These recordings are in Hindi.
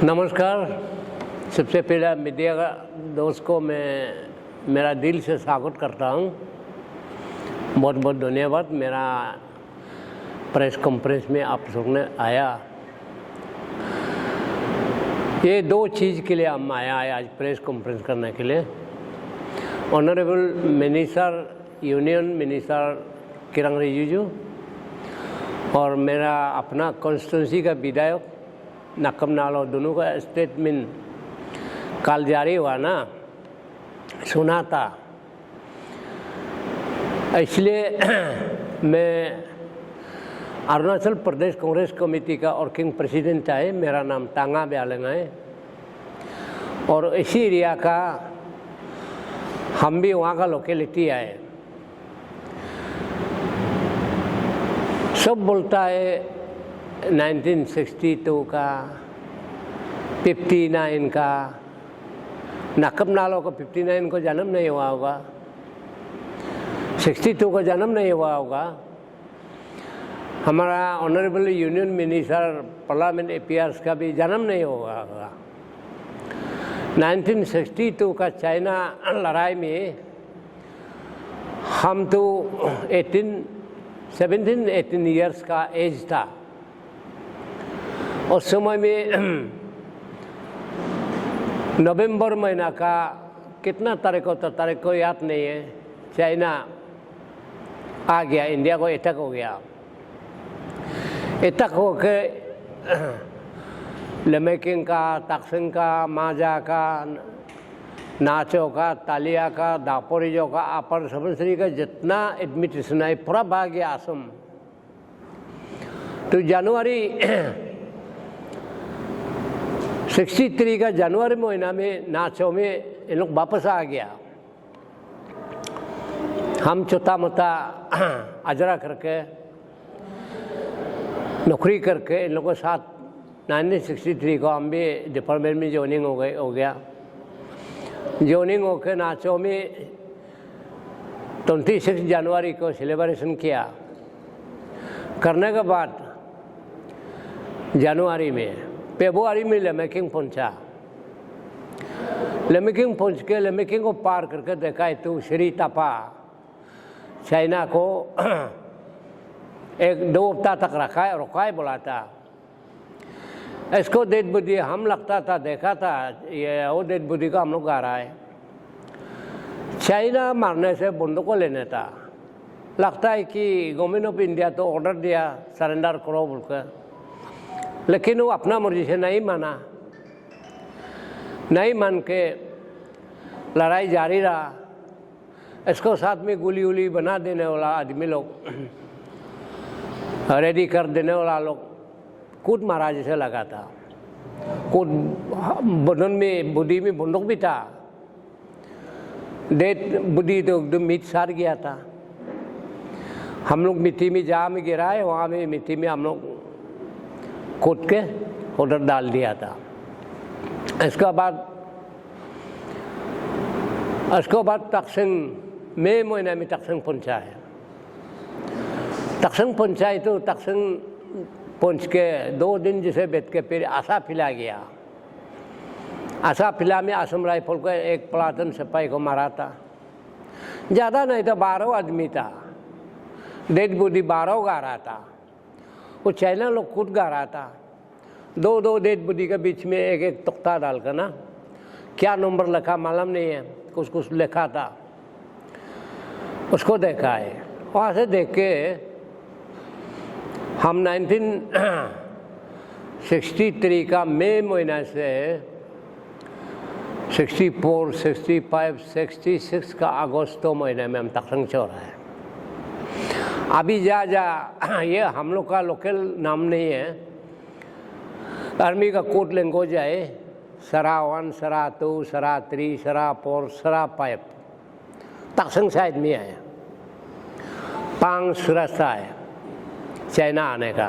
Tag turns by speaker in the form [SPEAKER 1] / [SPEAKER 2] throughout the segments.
[SPEAKER 1] नमस्कार। सबसे पहले मीडिया का दोस्त को मैं मेरा दिल से स्वागत करता हूँ। बहुत बहुत धन्यवाद मेरा प्रेस कॉन्फ्रेंस में आप सुनने आया। ये दो चीज़ के लिए हम आया है आज प्रेस कॉन्फ्रेंस करने के लिए। ऑनरेबल मिनिस्टर यूनियन मिनिस्टर किरण रिजिजू और मेरा अपना कॉन्स्टिट्यूंसी का विधायक नक्कम नालो दोनों का स्टेटमेंट कल जारी हुआ ना, सुना था। इसलिए मैं अरुणाचल प्रदेश कांग्रेस कमेटी का वर्किंग प्रेसिडेंट है। मेरा नाम तांगा ब्यालंग है और इसी एरिया का हम भी वहाँ का लोकेलिटी है। सब बोलता है 1962 का, 59 का, नक्कम नालो का 59 को जन्म नहीं हुआ होगा, 62 को जन्म नहीं हुआ होगा। हमारा honourable union minister parliament affairs का भी जन्म नहीं हुआ होगा। 1962 का चाइना लड़ाई में हम तो 17-18 ईयर्स का एज था। उस समय में नवंबर महीना का कितना तारीख को, तो तारीख को याद नहीं है, चाइना आ गया, इंडिया को अटैक हो गया। अटैक हो के लमेकिंग का, तक्सिंग का, माजा का, नाचो का, तालिया का, दापोरिजो का, अपर सबंसरी का जितना एडमिनिस्ट्रेशन है पूरा भाग गया असम। तो जनवरी 63 का जनवरी महीना में नाचो में इन लोग वापस आ गया। हम छोटा मोटा अजरा करके नौकरी करके इन लोगों के साथ 1963 को हम भी डिपार्टमेंट में ज्वाइनिंग हो गया। ज्वाइनिंग होकर नाचो में 26 जनवरी को सेलिब्रेशन किया। करने के बाद जनवरी में फरवरी में लमेकिंग पहुंचा। लमेकिंग पहुंच के लमेकिंग को पार करके देखा है तो श्री तपा चाइना को 1-2 हफ्ता तक रुका है बोला था। इसको डेड बॉडी हम लगता था, देखा था ये वो डेड बॉडी को हम लोग आ रहा है। चाइना मारने से बंदूक को लेने था। लगता है कि गवर्नमेंट ऑफ इंडिया तो ऑर्डर दिया सरेंडर करो बोलकर, लेकिन वो अपना मर्जी से नहीं माना। नहीं मान के लड़ाई जारी रहा। इसको साथ में गोली वूली बना देने वाला आदमी लोग, रेडी कर देने वाला लोग कूद मारा जैसे लगा था। कूद बदन में बुद्धि में बंदूक भी था। डेट बुद्धि तो एकदम मिट सार गया था। हम लोग मिट्टी में जहाँ में गिरा है वहाँ में मिट्टी में हम लोग कूद के उधर डाल दिया था। इसके बाद तक्सिंग मई महीने में तक्सिंग पहुँचा है। तक्सिंग पहुँचाई तो तक्सिंग पहुँच के 2 दिन जैसे बैठ के फिर आशा फिला गया। आशा फिला में असम राइफल को एक प्लाटून सिपाही को मारा था। ज़्यादा नहीं तो 12 आदमी था। डेड बॉडी 12 गा रहा था। वो चाइना लोग खुद गा रहा था। 2 डेड बॉडी के बीच में एक तख्ता डालकर ना, क्या नंबर लिखा मालूम नहीं है, कुछ लिखा था। उसको देखा है। वहाँ से देख के हम 1963 का मई महीना से 64, 65, 66 का अगस्त महीने में हम तक्सिंग छोड़ रहे हैं। अभी ये हम लोग का लोकल नाम नहीं है। आर्मी का कोड लैंग्वेज है सरा 1, सरा 2, सरा 3, सरा 4, सरा 5। तक्सिंग साइड में है 5 रास्ता है चाइना आने का।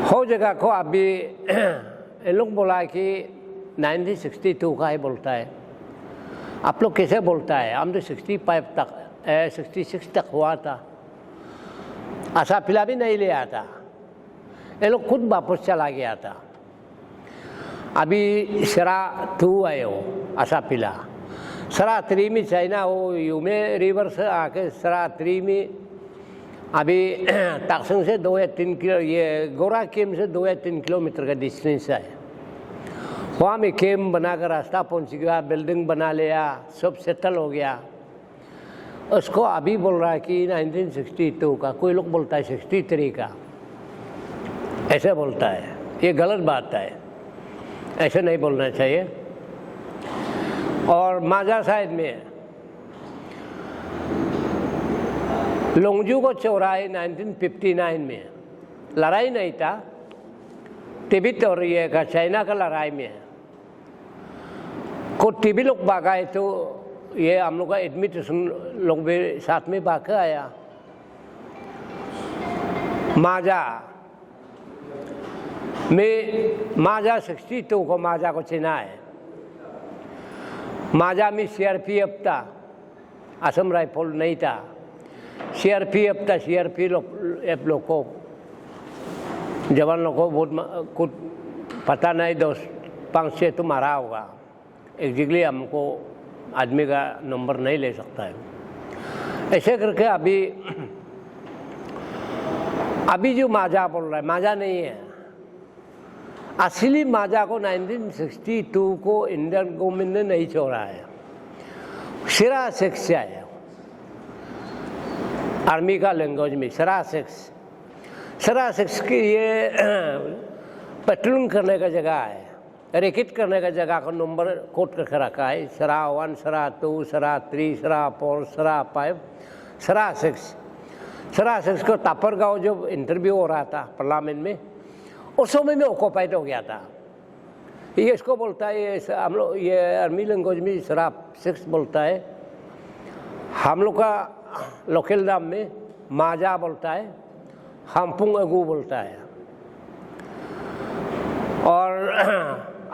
[SPEAKER 1] हो जगह को अभी इन लोग बोला कि 1962 का ही बोलता है। आप लोग कैसे बोलता है? हम तो 65 तक 66 तक हुआ था। आशा फिला भी नहीं ले आता। ये लोग खुद वापस चला गया था। अभी सरा 2 आयो असा पिला सरा 3 में चाइना वो यूमे रिवर से आके सरा 3 में अभी ताकसंग से 2 या 3 किलो ये गोरा केम से 2 या 3 किलोमीटर का डिस्टेंस है। वहाँ में केम बनाकर रास्ता पहुँच गया, बिल्डिंग बना लिया, सब सेटल हो गया। उसको अभी बोल रहा है कि 1962 का, कोई लोग बोलता है 63 का, ऐसे बोलता है। ये गलत बात है, ऐसे नहीं बोलना चाहिए। और माजा साइड में लोंगजू को चौराहे 1959 में लड़ाई नहीं था, तिब्बत और ये का चाइना का लड़ाई में को टीबी लोग भागा तो ये हम लोग का एडमिटेशन लोग भी साथ में भाग आया। माजा में माजा 62 को माजा को चिना है। माजा में CRPF था, असम राइफल नहीं था। CRPF था, CRPF लोग को जवान लोग को बहुत कुछ पता नहीं, 2-5-6 तो मारा होगा। एग्जैक्टली हमको आदमी का नंबर नहीं ले सकता है। ऐसे करके अभी जो माजा बोल रहा है, माजा नहीं है। असली माजा को 1962 को इंडियन गवर्नमेंट ने नहीं छोड़ा है, सिरा 6 से आया। आर्मी का लैंग्वेज में सिरा 6 की ये पेट्रोलिंग करने का जगह है, रैकेट करने का जगह का नंबर कोड करके रखा है। सरा 1, सरा 2, सरा 3, सरा 4, सरा 5, सरा 6 को तापर गाँव जो इंटरव्यू हो रहा था पार्लियामेंट में, उस समय में ऑक्यूपाइड हो गया था। ये इसको बोलता है, ये हम लोग ये आर्मी लैंग्वेज में सरा 6 बोलता है। हम लोग का लोकल नाम में माजा बोलता है, हमपुंग अगू बोलता है। और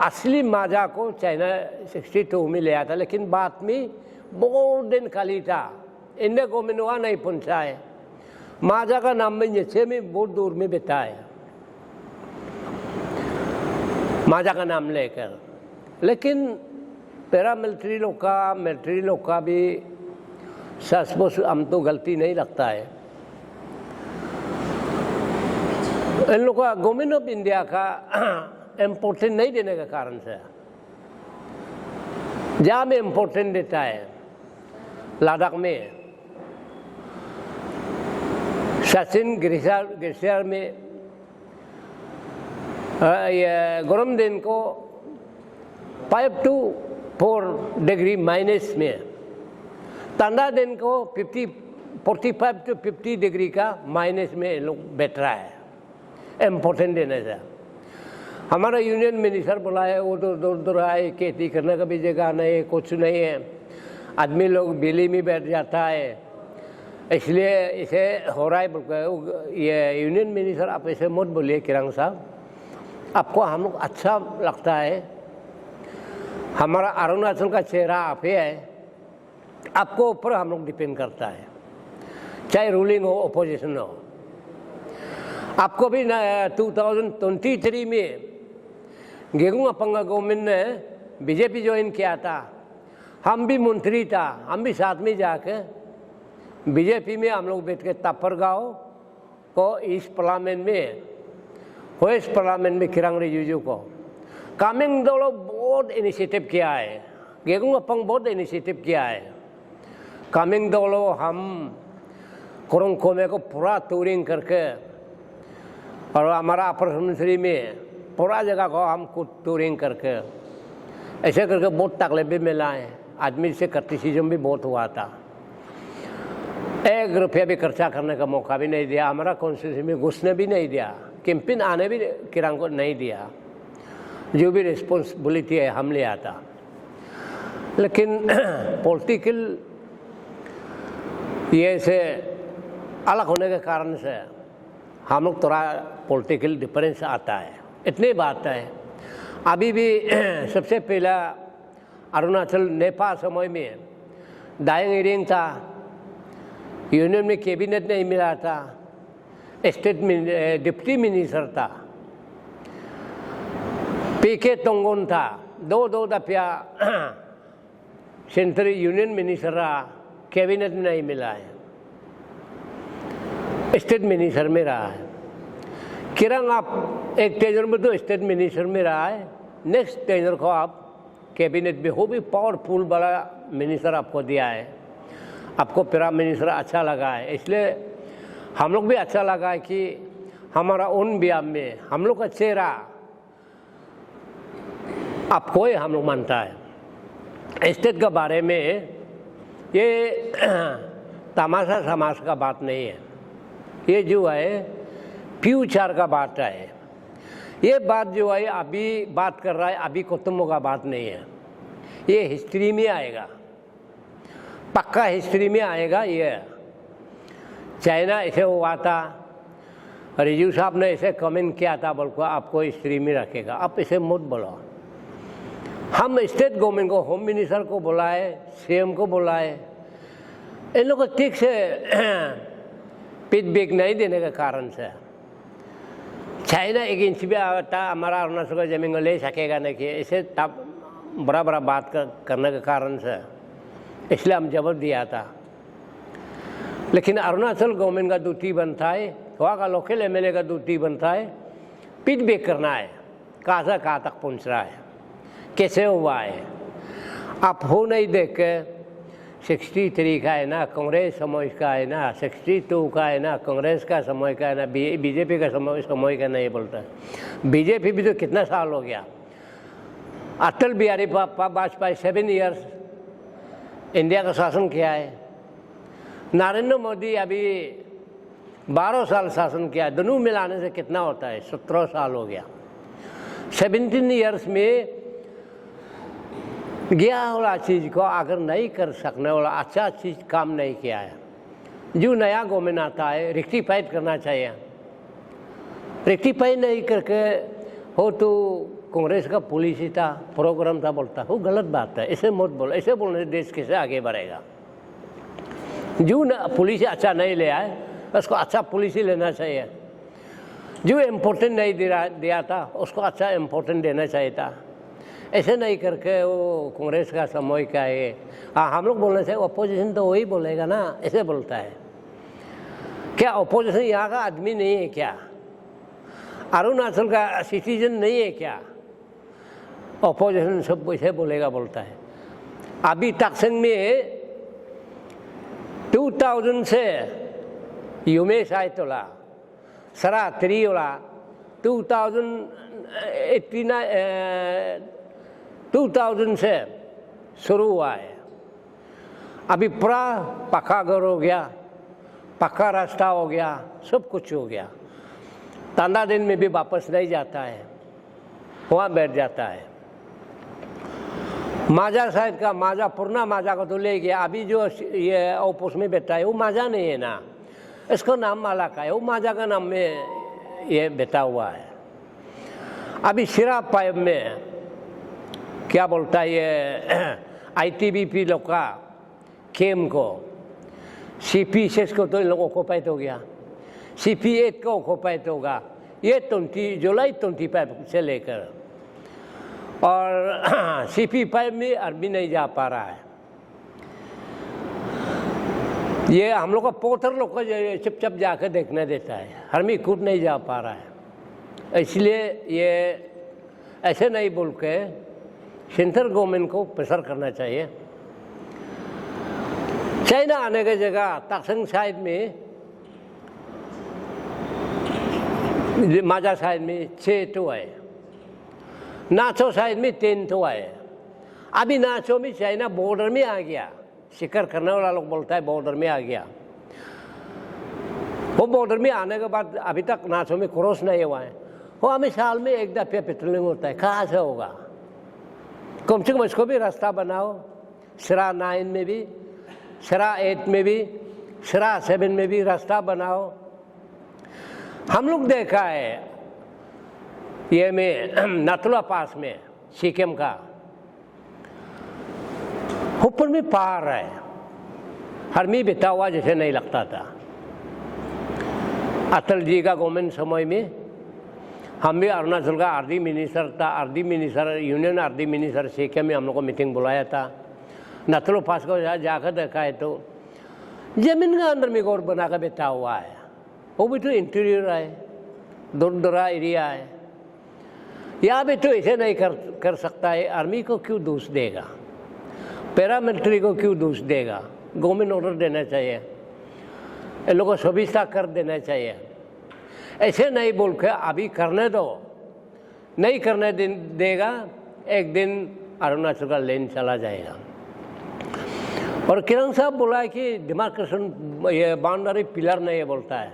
[SPEAKER 1] असली माजा को चाइना 62 में ले आया था, लेकिन बाद में बहुत दिन खाली था, इंडिया गवर्नमेंट वहाँ नहीं पहुँचा है। माजा का नाम में नीचे में बहुत दूर में बैठा है माजा का नाम लेकर। लेकिन पैरामिलिट्री लोग का, मिलिट्री लोग का भी सचमुच हम तो गलती नहीं लगता है। इन लोग का गवर्नमेंट ऑफ इंडिया का इम्पोर्टेंट नहीं देने के कारण से, जहाँ में इम्पोर्टेंट देता है लद्दाख में, सचिन ग्लेशियर में ये गर्म दिन को 5 to 4 डिग्री माइनस में, ठंडा दिन को 45 to 50 डिग्री का माइनस में लोग बैठ रहा है। इम्पोर्टेंट देने से हमारा यूनियन मिनिस्टर बोला है वो तो दूर आए, खेती करने का भी जगह नहीं, कुछ नहीं है, आदमी लोग बिजली में बैठ जाता है, इसलिए इसे हो रहा है बोल। ये यूनियन मिनिस्टर आप ऐसे मत बोलिए किरंग साहब, आपको हम लोग अच्छा लगता है, हमारा अरुणाचल का चेहरा आप ही है, आपको ऊपर हम लोग डिपेंड करता है, चाहे रूलिंग हो अपोजिशन हो। आपको भी 2023 में गेगुंग अपंगा गवर्नमेंट ने बीजेपी ज्वाइन किया था, हम भी मंत्री था, हम भी साथ में जाके बीजेपी में हम लोग बैठ के तापर गाँव को इस पार्लियामेंट में, वेस्ट पार्लियामेंट में किरंग रिजिजू को कामिंग दो लोग बहुत इनिशिएटिव किया है, गेगुंग अपंग बहुत इनिशिएटिव किया है। कामिंग दो लोग हम कोरंग कोमे को पूरा टूरिंग करके, और हमारा अपर सुबनसिरी में पूरा जगह को हम खुद टूरिंग करके, ऐसे करके बहुत तकलीफ भी मिला है, आदमी से क्रिटिसिज्म भी बहुत हुआ था। 1 रुपया भी खर्चा करने का मौका भी नहीं दिया, हमारा कॉन्स्टिट्यूंसी में घुसने भी नहीं दिया, कैंपेन आने भी किरंग को नहीं दिया, जो भी रिस्पॉन्सिबिलिटी है हम ले आता। लेकिन पॉलिटिकल ये से अलग होने के कारण से हम लोग थोड़ा पॉलिटिकल डिफरेंस आता है, इतनी बात है। अभी भी सबसे पहला अरुणाचल नेपाल समय में दायंग इरिंग था, यूनियन में कैबिनेट नहीं मिला था, स्टेट डिप्टी मिनिस्टर था, पीके तोंगोन था, दो दफा सेंट्रल यूनियन मिनिस्टर रहा, कैबिनेट में नहीं मिला है, स्टेट मिनिस्टर में रहा है। किरण आप एक टेनर में तो स्टेट मिनिस्टर में रहा है, नेक्स्ट टेनर को आप कैबिनेट में, वो भी पावरफुल बड़ा मिनिस्टर आपको दिया है, आपको प्राइम मिनिस्टर अच्छा लगा है, इसलिए हम लोग भी अच्छा लगा है कि हमारा उन बियाम में हम लोग का चेहरा आपको ही हम लोग मानता है। स्टेट के बारे में ये तमाशा समाज का बात नहीं है, ये जो है फ्यूचर का बात है। ये बात जो है अभी बात कर रहा है, अभी खत्म का बात नहीं है, ये हिस्ट्री में आएगा, पक्का हिस्ट्री में आएगा। ये चाइना ऐसे हुआ था, रिजू साहब ने ऐसे कमेंट किया था, बोल को आपको हिस्ट्री में रखेगा, आप इसे मत बोलो। हम स्टेट गवर्नमेंट को, होम मिनिस्टर को बुलाए, सीएम को बुलाए, इन लोगों को ठीक से फीडबैक नहीं देने के कारण से चाइना एक इंच भी आता हमारा अरुणाचल का जमीन को ले सकेगा नहीं, कि इसे तब बड़ा बात करने के कारण से, इसलिए हम जवाब दिया था। लेकिन अरुणाचल गवर्नमेंट का ड्यूटी बनता है, वहाँ का लोकल एमएलए का ड्यूटी बनता है फीडबैक करना है, कहाँ से कहाँ तक पहुँच रहा है, कैसे हुआ है। आप हो नहीं देख के 63 का है ना, कांग्रेस समय का है ना, 62 का है ना, कांग्रेस का समय का है ना, बीजेपी का समय का नहीं बोलता है। बीजेपी भी तो कितना साल हो गया, अटल बिहारी वाजपेयी 7 इयर्स इंडिया का शासन किया है, नरेंद्र मोदी अभी 12 साल शासन किया है, दोनों मिलाने से कितना होता है, 17 साल हो गया। 17 इयर्स में गया वाला चीज़ को अगर नहीं कर सकने वाला अच्छा चीज़ काम नहीं किया है, जो नया गवर्नमेंट आता है रेक्टिफाइड करना चाहिए। रेक्टिफाई नहीं करके हो तो कांग्रेस का पॉलिसी था, प्रोग्राम था, बोलता वो गलत बात है, ऐसे मत बोलो, ऐसे बोलने से देश कैसे आगे बढ़ेगा। जो पॉलिसी अच्छा नहीं ले आए उसको अच्छा पॉलिसी लेना चाहिए, जो इम्पोर्टेंट नहीं दिया था उसको अच्छा इम्पोर्टेंट देना चाहिए था। ऐसे नहीं करके वो कांग्रेस का समय का है, हाँ हम लोग बोलने से अपोजिशन तो वही बोलेगा ना, ऐसे बोलता है। क्या अपोजिशन यहाँ का आदमी नहीं है क्या? अरुणाचल का सिटीजन नहीं है क्या? अपोजिशन सब ऐसे बोलेगा, बोलता है। अभी तकसंग में 2000 से यूमेश आयतोला सरा त्रियोला 2000 से शुरू हुआ है। अभी पूरा पक्का घर हो गया, पक्का रास्ता हो गया, सब कुछ हो गया। तांदा दिन में भी वापस नहीं जाता है, वहाँ बैठ जाता है। माजा साइड का माजा पुरना माजा को तो ले गया, अभी जो ये ओपोस में बैठा है वो माजा नहीं है ना, इसका नाम माला का है, वो माजा का नाम में ये बैठा हुआ है। अभी सिरा पाइप में क्या बोलता है ये आईटीबीपी लोग का केम को, CP6 को तो इन लोगों को ऑक्युपाइड हो गया, CP8 को ऑक्युपाइड होगा, ये जुलाई 25 से लेकर, और CP5 में अरबी नहीं जा पा रहा है। ये हम लोग का पोथर लोग को चुपचाप जाकर देखने देता है, हरमी कूद नहीं जा पा रहा है। इसलिए ये ऐसे नहीं बोल के सेंट्रल गवर्नमेंट को प्रेशर करना चाहिए। चाइना आने की जगह तकसंग साइड में, माजा साइड में 6 तो है, नाचो साइड में 10 तो है। अभी नाचो में चाइना बॉर्डर में आ गया, शिकार करने वाला लोग बोलता है बॉर्डर में आ गया। वो बॉर्डर में आने के बाद अभी तक नाचो में क्रॉस नहीं हुआ है। वो हमें साल में एक दफे पेट्रोलिंग होता है, कहाँ से होगा? कम से कम इसको भी रास्ता बनाओ, सिरा 9 में भी, सिरा 8 में भी, सिरा 7 में भी रास्ता बनाओ। हम लोग देखा है ये में नथुला पास में सिक्किम का ऊपर में पहाड़ है, हरमी बिता हुआ जैसे नहीं लगता था। अटल जी का गवर्नमेंट समय में हम भी अरुणाचल का RD minister union RD minister सीखे में हम लोग को मीटिंग बुलाया था। नथलो पास को जाकर देखा है तो जमीन का अंदर में गौर बना कर बैठा हुआ है, वो भी तो इंटीरियर है, दूर दरा एरिया है। यहाँ भी तो ऐसे नहीं कर सकता है। आर्मी को क्यों दोष देगा, पैरामिलिट्री को क्यों दोष देगा? गवर्नमेंट ऑर्डर देना चाहिए, इन लोगों को सुविधा कर देना चाहिए। ऐसे नहीं बोल के अभी करने दो, नहीं करने देगा एक दिन अरुणाचल का लेन चला जाएगा। और किरण साहब बोला है कि डिमार्केशन ये बाउंड्री पिलर नहीं बोलता है।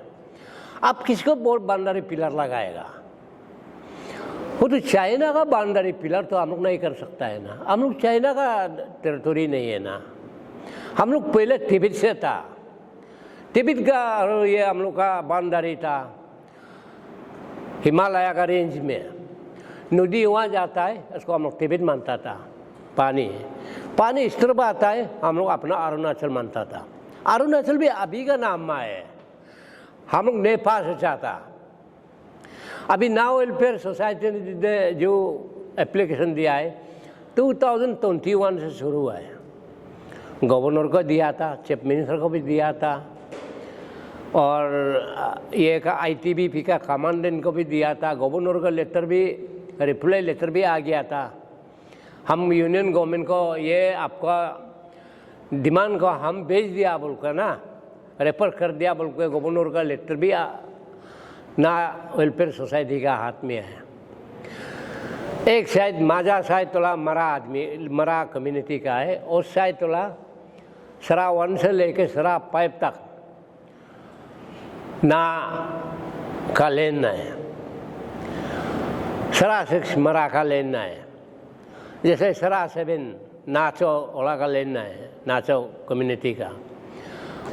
[SPEAKER 1] आप किसको बाउंड्री पिलर लगाएगा? वो तो चाइना का बाउंड्री पिलर तो हम लोग नहीं कर सकता है ना। हम लोग चाइना का टेरिटोरी नहीं है ना। हम लोग पहले तिब्बत से था, तिब्बत का ये हम लोग का बाउंड्री था। हिमालय का रेंज में नदी वहाँ जाता है, उसको हम लोग तिब्बत मानता था। पानी इस तरफ आता है, हम लोग अपना अरुणाचल मानता था। अरुणाचल भी अभी का नाम है, हम लोग नेपाल से चाहता। अभी नाव वेलफेयर सोसाइटी ने जो एप्लीकेशन दिया है 2021 से शुरू है। गवर्नर को दिया था, चीफ मिनिस्टर को भी दिया था, और ये का ITBP का कमांडेंट को भी दिया था। गवर्नर का लेटर भी, रिप्लाई लेटर भी आ गया था। हम यूनियन गवर्नमेंट को ये आपका डिमांड को हम भेज दिया बोल कर ना, रेफर कर दिया बोल के गवर्नर का लेटर भी ना वेलफेयर सोसाइटी का हाथ में है। एक शायद माजा शायद तोला मरा कम्युनिटी का है, और शायद तोला सरा 1 से लेके सरा 5 तक ना का लेना है, सरा 6 मरा का लेना है। जैसे सरा 7 नाचो ओला का लेना है, नाचो कम्युनिटी का,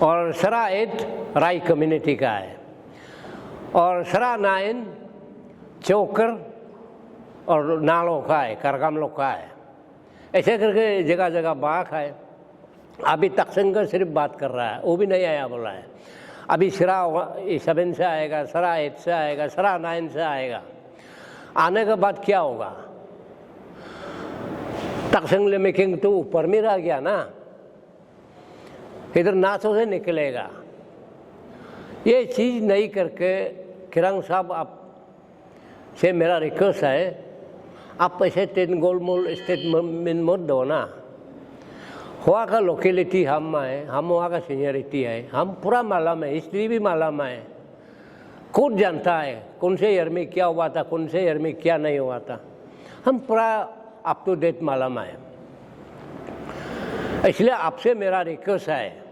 [SPEAKER 1] और सरा 8 राई कम्युनिटी का है, और सरा 9 चौकर और नालों का है, करगम लोग का है। ऐसे करके जगह जगह बाग है। अभी तकसंग का सिर्फ बात कर रहा है, वो भी नहीं आया बोला है। अभी सरा 7 से आएगा, सरा 8 से आएगा, सरा 9 से आएगा। आने के बाद क्या होगा? तकसंग ले मेकिंग तो ऊपर में रह गया ना, इधर नाचों से निकलेगा। ये चीज़ नहीं करके किरण साहब आप से मेरा रिक्वेस्ट है, आप ऐसे 10 गोलमोल स्टेटमेंट मत दो ना। वहाँ का लोकेलिटी हम है, हम वहाँ का सीनियरिटी है, हम पूरा मालूम है, हिस्ट्री भी मालूम है, खुद जानता है कौन से ईयर में क्या हुआ था, कौन से ईयर में क्या नहीं हुआ था। हम पूरा अप टू डेट मालूम है। इसलिए आपसे मेरा रिक्वेस्ट है,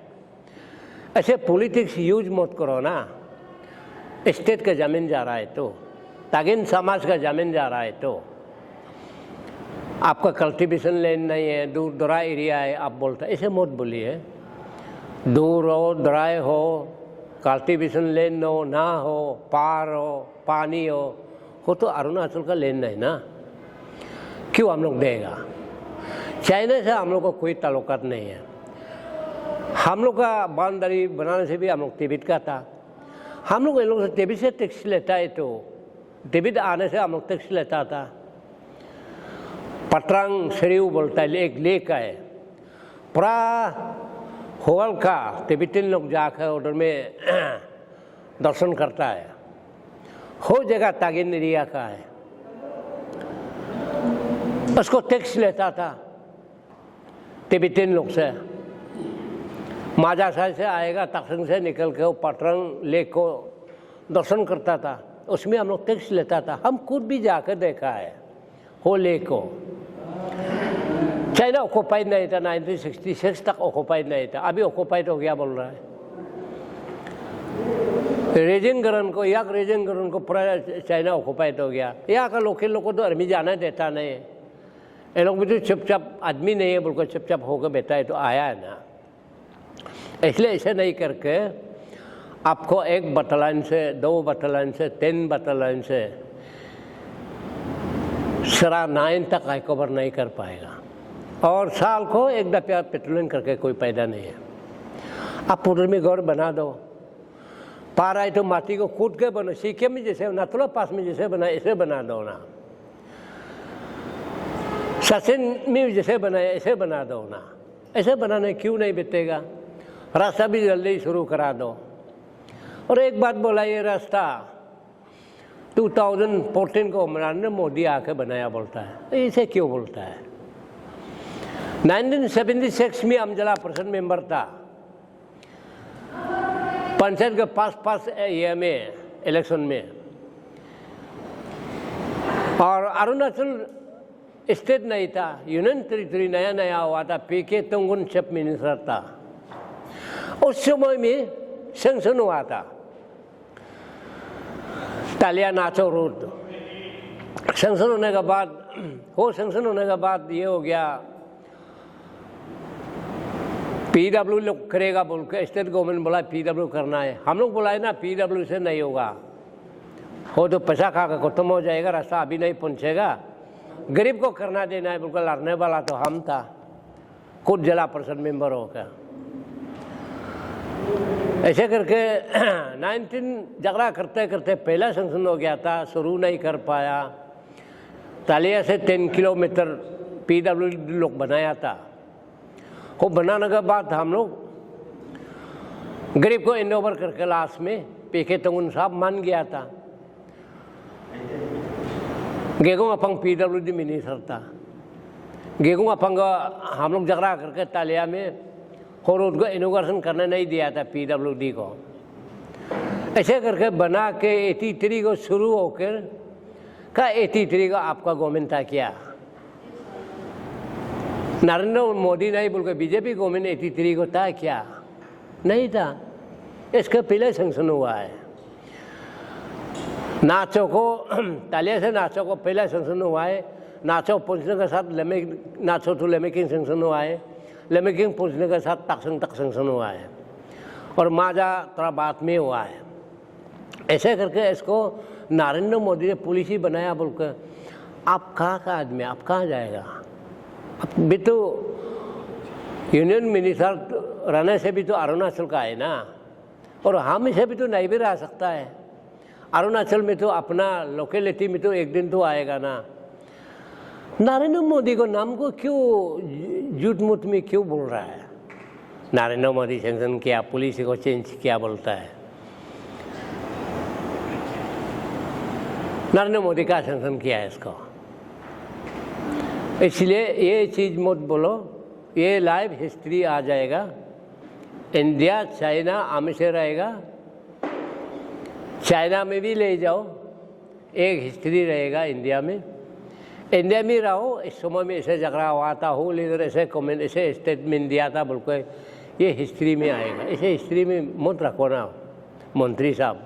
[SPEAKER 1] ऐसे पॉलिटिक्स यूज मत करो ना। स्टेट का ज़मीन जा रहा है तो, तागिन समाज का ज़मीन जा रहा है तो, आपका कल्टीवेशन लैंड नहीं है, दूर दरा एरिया है, आप बोलते ऐसे मत बोलिए। दूर हो, दराए हो, कल्टीवेशन लैंड हो ना हो, पार हो, पानी हो तो अरुणाचल का लैंड है ना, क्यों हम लोग देगा? चाइना से हम लोग को कोई ताल्लुकात नहीं है। हम लोग का बाउंड्री बनाने से भी हम लोग तिब्बत का था। हम लोग इन लोग से तिब्बत से टैक्स लेता है, तो तिब्बत आने से हम लोग टैक्स लेता था। पटरंग शरीव बोलता है, एक लेक है पूरा होल का, तिब्बतिन लोग जाकर उधर में दर्शन करता है। हो जगह तागिन एरिया का है, उसको टैक्स लेता था तिब्बतिन लोग से। माजासाई से आएगा, तकसंग से निकल के वो पटरंग लेक को दर्शन करता था, उसमें हम लोग टैक्स लेता था। हम खुद भी जाकर देखा है वो लेक को। चाइना ऑक्युपाइड नहीं था, 1966 तक ऑक्युपाइड नहीं था, अभी ऑक्युपाइड हो गया बोल रहा है। रेजिंगरन को पूरा चाइना ऑक्युपाइड हो गया। यहाँ का लोकल लोग को तो आर्मी जाना देता नहीं है। ये लोग भी तो चुपचाप, आदमी नहीं है बोलकर चुपचाप होकर बैठा है तो आया है ना। इसलिए ऐसे नहीं करके आपको 1 बटालियन से 2 बटालियन से 10 बटालियन से सरा 9 तक कवर नहीं कर पाएगा, और साल को एक दफा पेट्रोलिंग करके कोई फायदा नहीं है। आप उधर में घर बना दो, पारा है तो माटी को कूद के बनो, सीखे में जैसे ना थोड़ा पास में जैसे बना ऐसे बना दो ना, सचिन में जैसे बनाया ऐसे बना दो ना, ऐसे बनाने क्यों नहीं बीतेगा? रास्ता भी जल्दी शुरू करा दो। और एक बात बोला, ये रास्ता 2014 को नरेंद्र मोदी आके बनाया बोलता है, ऐसे क्यों बोलता है? 1976 में हम जिला परिषद मेंबर था, पंचायत के पास ये में इलेक्शन में, और अरुणाचल स्टेट नहीं था, यूनियन टेरिटरी नया नया हुआ था, पीके तंगुन चीफ मिनिस्टर था। उस समय में सेंक्शन हुआ था तालिया नाचो रोड। सेंक्शन होने के बाद ये हो गया, पीडब्ल्यू लोग करेगा बोल के स्टेट गवर्नमेंट बोला पीडब्ल्यू करना है। हम लोग बोला है ना पीडब्ल्यू से नहीं होगा, हो तो पैसा खा कर खत्म हो जाएगा, रास्ता अभी नहीं पहुंचेगा, गरीब को करना देना है। बिल्कुल लड़ने वाला तो हम था, खुद जिला परिषद मेंबर होकर। ऐसे करके 19 झगड़ा करते करते पहला सेंक्शन हो गया था, शुरू नहीं कर पाया। तालिया से 10 किलोमीटर पीडब्ल्यू लोग बनाया था। वो बनाने के बाद हम लोग गरीब को हैंड ओवर करके लास्ट में पीके तंगुन साहब मान गया था। गेगों अपंग पीडब्ल्यूडी मिनिस्टर था। गेगों अपंग हम लोग झगड़ा करके तालिया में और उनको इनोग्रेशन करने नहीं दिया था पीडब्ल्यूडी को। ऐसे करके बना के 83 को शुरू होकर का 83 को आपका गवर्नमेंट था क्या? नरेंद्र मोदी नहीं बोल के बीजेपी गवर्नमेंट 83 को था क्या? नहीं था। इसका पहले सेंक्शन हुआ है। नाचो को तालिया से नाचो को पहला सेंक्शन हुआ है। नाचो पहुंचने के साथ नाचो तो लेमेकिंग सेंक्शन हुआ है। लेमेकिंग पहुंचने के साथ तकसंग तक सेंक्शन हुआ है, और माजा थोड़ा बाद में हुआ है। ऐसे करके इसको नरेंद्र मोदी ने पुलिस ही बनाया बोल कर। आप कहाँ का आदमी, आप कहाँ जाएगा? अब भी तो यूनियन मिनिस्टर रहने से भी तो अरुणाचल का है ना, और हम इसे भी तो नहीं भी रह सकता है। अरुणाचल में तो अपना लोकेलिटी में तो एक दिन तो आएगा ना। नरेंद्र मोदी को नाम को क्यों झूठ मूठ में क्यों बोल रहा है? नरेंद्र मोदी सेंक्शन किया, पुलिस को चेंज किया बोलता है। नरेंद्र मोदी का सेंक्शन किया है इसको। इसलिए ये चीज़ मत बोलो, ये लाइव हिस्ट्री आ जाएगा। इंडिया चाइना हमेशा रहेगा, चाइना में भी ले जाओ, एक हिस्ट्री रहेगा इंडिया में। इंडिया में रहो, इस समय में ऐसे झगड़ा हुआ था, हो लीडर ऐसे कमेंट ऐसे स्टेटमेंट दिया था बोल के, ये हिस्ट्री में आएगा। इसे हिस्ट्री में मत रखो ना मंत्री साहब।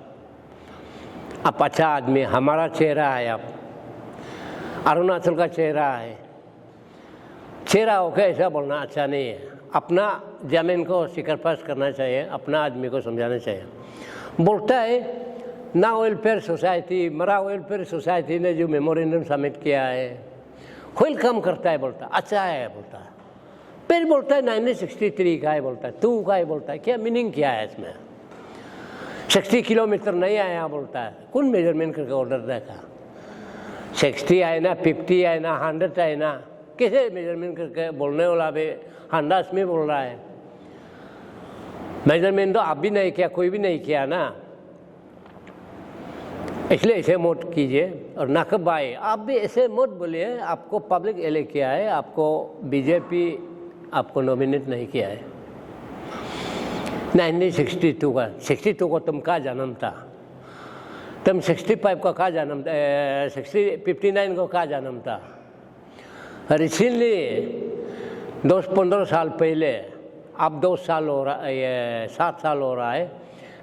[SPEAKER 1] आप अच्छा आदमी, हमारा चेहरा है, आप अरुणाचल का चेहरा है। चेहरा होकर ऐसा बोलना अच्छा नहीं है। अपना जमीन को सिकरपास करना चाहिए, अपना आदमी को समझाना चाहिए। बोलता है ना वेलफेयर सोसाइटी, मरा वेलफेयर सोसाइटी ने जो मेमोरेंडम सबमिट किया है, वेलकम करता है, बोलता अच्छा है बोलता है। फिर बोलता है 1963 का है बोलता है, तू का है बोलता है। क्या मीनिंग क्या है इसमें? 60 किलोमीटर नहीं आया बोलता है। कौन मेजरमेंट करके ऑर्डर देखा? 60 आए ना, 50 आए ना, 100 आए ना, कैसे मेजरमेंट करके? बोलने वाला भी 100 में बोल रहा है। मेजरमेंट तो आप भी नहीं किया, कोई भी नहीं किया ना, इसलिए ऐसे मत कीजिए। और नकब भाई आप भी ऐसे मत बोलिए, आपको पब्लिक इलेक्ट किया है, आपको बीजेपी आपको नॉमिनेट नहीं किया है। 1962 का, 62 को तुम का जन्म था, तुम 65 को का जन्म, 59 को का जन्म था। रिसेंटली 10-15 साल पहले, अब 2 साल हो रहा है, 7 साल हो रहा है।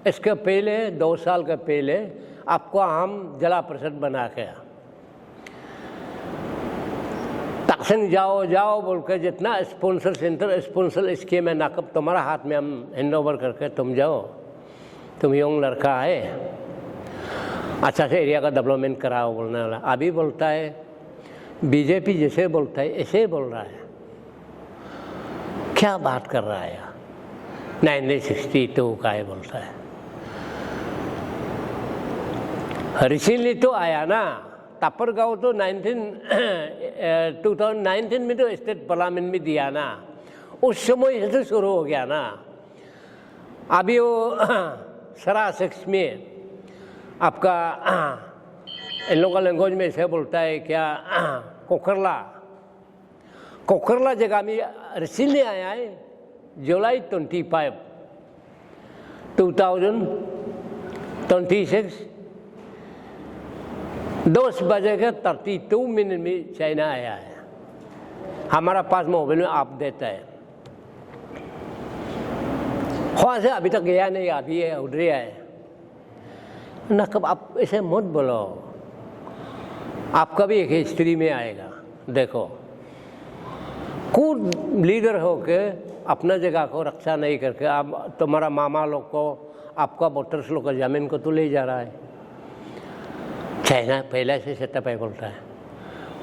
[SPEAKER 1] इसके पहले 2 साल के पहले आपको हम जिला परिषद बना के तकसंग जाओ बोल के जितना स्पॉन्सर सेंटर स्पॉन्सर स्कीम है नाकब तुम्हारा हाथ में हम हैंड ओवर करके तुम जाओ। तुम यंग लड़का है, अच्छा से एरिया का डेवलपमेंट कराओ बोलने वाला। अभी बोलता है बीजेपी जैसे बोलता है ऐसे बोल रहा है। क्या बात कर रहा है यार? 1962 का है बोलता है। रिसेंटली तो आया ना, तापरगांव तो 2019 में तो स्टेट पार्लियामेंट में दिया ना, उस समय से शुरू हो गया ना। अभी वो सरा सेक्स में आपका इन लोगों लैंग्वेज में ऐसे बोलता है क्या, कोकरला जगह में रिसेंटली आया है, जुलाई 25, 2026 10:32 में चाइना आया है। हमारा पास मोबाइल में आप देता है, वहाँ से अभी तक गया नहीं, अभी है उधर है ना। कब आप ऐसे मत बोलो, आपका भी एक हिस्ट्री में आएगा। देखो, खुद लीडर होके अपना जगह को रक्षा नहीं करके आप तुम्हारा मामा लोग को, आपका वोटर्स लोग का जमीन को तो ले जा रहा है। चाइना पहले से सेटअप है बोलता है,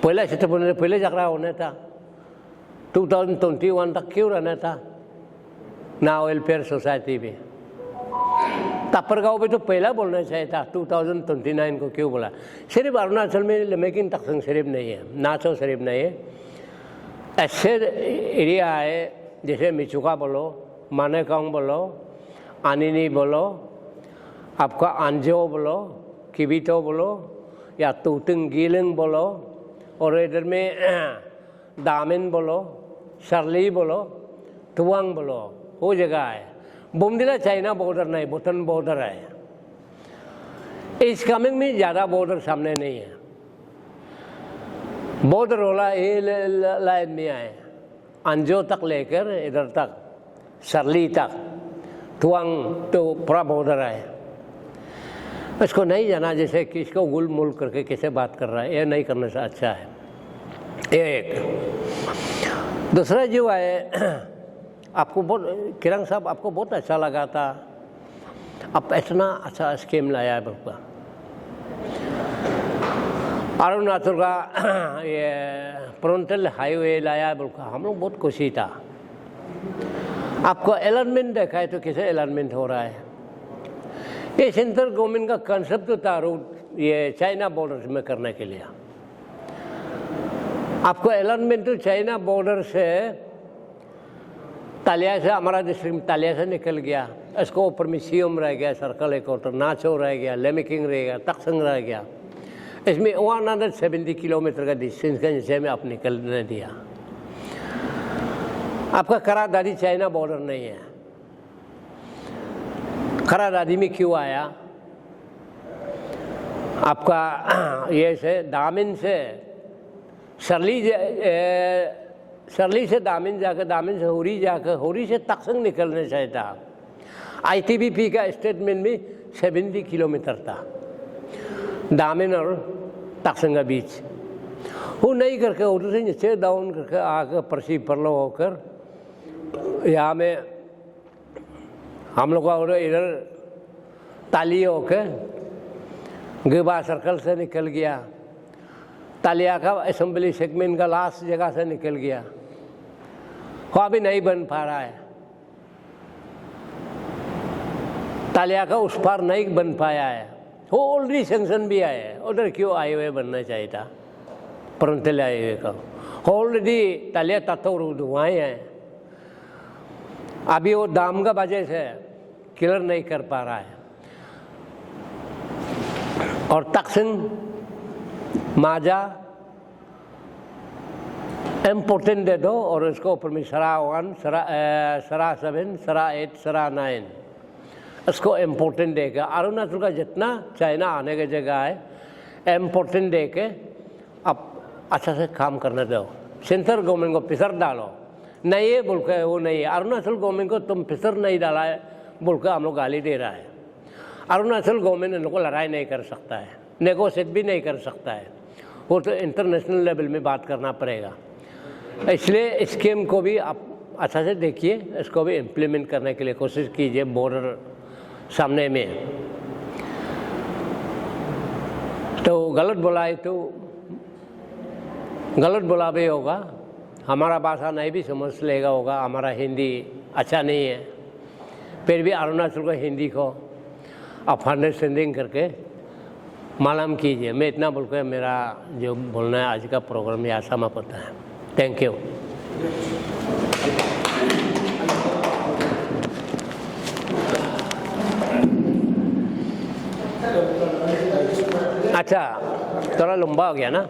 [SPEAKER 1] पहले सेटअप होने पहले झगड़ा होने था, 2021 तक क्यों रहना था ना वेलफेयर सोसाइटी में। तापरगांव में तो पहला बोलना चाहिए था, 2029 को क्यों बोला। सिर्फ अरुणाचल में लेकिन तखसंग शरीफ नहीं है, नाचो शरीफ नहीं है। ऐसे एरिया है जैसे मिचुका बोलो, मानेकांग बोलो, आनिनी बोलो, आपका आंजो बोलो, किबितो बोलो या तुतिंग गीलिंग बोलो, और इधर में दामिन बोलो, शर्ली बोलो, तुवांग बोलो, वो जगह है। बुमदिला चाइना बॉर्डर नहीं, भूटान बॉर्डर है। इस कमिंग में ज़्यादा बॉर्डर सामने नहीं है। बॉर्डर वाला ये लाइन में आए, अंजो तक लेकर इधर तक शर्ली तक, तुवांग तो पूरा बॉर्डर है। इसको नहीं जाना जैसे किसको गुल मुल करके कैसे बात कर रहा है, ये नहीं करने से अच्छा है। एक दूसरा जो है, आपको बहुत किरण साहब आपको बहुत अच्छा लगा था, अब इतना अच्छा स्कीम लाया है बल्कि अरुणाचल का ये फ्रंटल हाईवे लाया है बल्कि हम लोग बहुत खुशी था। आपको अलाइनमेंट देखा है तो कैसे अलाइनमेंट हो रहा है। ये सेंट्रल गवर्नमेंट का कंसेप्ट तो था रूट ये चाइना बॉर्डर में करने के लिए। आपको अलाइनमेंट तो चाइना बॉर्डर से तालिया से, हमारा डिस्ट्रिक्ट तालिया से निकल गया, इसको ऊपर में सीएम रह गया, सर्कल एक और नाचो रह गया, लेमिकिंग रह गया, तखसंग रह गया। इसमें 170 किलोमीटर का डिस्टेंस का नीचे में आप निकलने दिया। आपका करादादी चाइना बॉर्डर नहीं है। करादादी में क्यों आया, आपका ये से दामिन से सरली से दामिन जाकर, दामिन से होरी जाकर, होरी से तखसंग निकलने चाहिए था। आईटीबीपी का स्टेटमेंट में 70 किलोमीटर था दामिन और तखसंग के बीच। वो नहीं करके उधर से नीचे डाउन करके आकर परसी परलो होकर यहाँ में हम लोग का इधर ताली होकर गिबा सर्कल से निकल गया, तालिया का असेंबली सेगमेंट का लास्ट जगह से निकल गया। वो अभी नहीं बन पा रहा है, तालिया का उस पार नहीं बन पाया है। वो ऑलरेडी सेंक्शन भी आया है, उधर क्यों हाईवे बनना चाहिए था फ्रंटल हाईवे का। ऑलरेडी तालिया तत्व धुआं है, अभी वो दाम का वजह से क्लियर नहीं कर पा रहा है। और तखसंग माजा इम्पोर्टेंट दे दो और इसको ऊपर में सरा 1, सरा 7, सरा 8, सरा 9 इसको इम्पोर्टेंट देगा। अरुणाचल का जितना चाइना आने की जगह है इम्पोर्टेंट दे के अब अच्छा से काम करने दो। सेंट्रल गवर्नमेंट को प्रेशर डालो, नहीं है बोल के वो नहीं है। अरुणाचल गवर्नमेंट को तुम प्रेशर नहीं डाला है बोल के हम लोग गाली दे रहा है। अरुणाचल गवर्नमेंट इन लोगों को लड़ाई नहीं कर सकता है, नेगोशिएट भी नहीं कर सकता है, वो तो इंटरनेशनल लेवल में बात करना पड़ेगा। इसलिए स्कीम को भी आप अच्छा से देखिए, इसको भी इम्प्लीमेंट करने के लिए कोशिश कीजिए। बॉर्डर सामने में तो गलत बोला है तो गलत बोला भी होगा, हमारा भाषा नहीं भी समझ लेगा होगा, हमारा हिंदी अच्छा नहीं है, फिर भी अरुणाचल को हिंदी को आप अंडरस्टैंडिंग करके मालूम कीजिए। मैं इतना बोलकर मेरा जो बोलना है आज का प्रोग्राम यहाँ समाप्त होता है। Thank you. अच्छा, थोड़ा लंबा हो गया ना।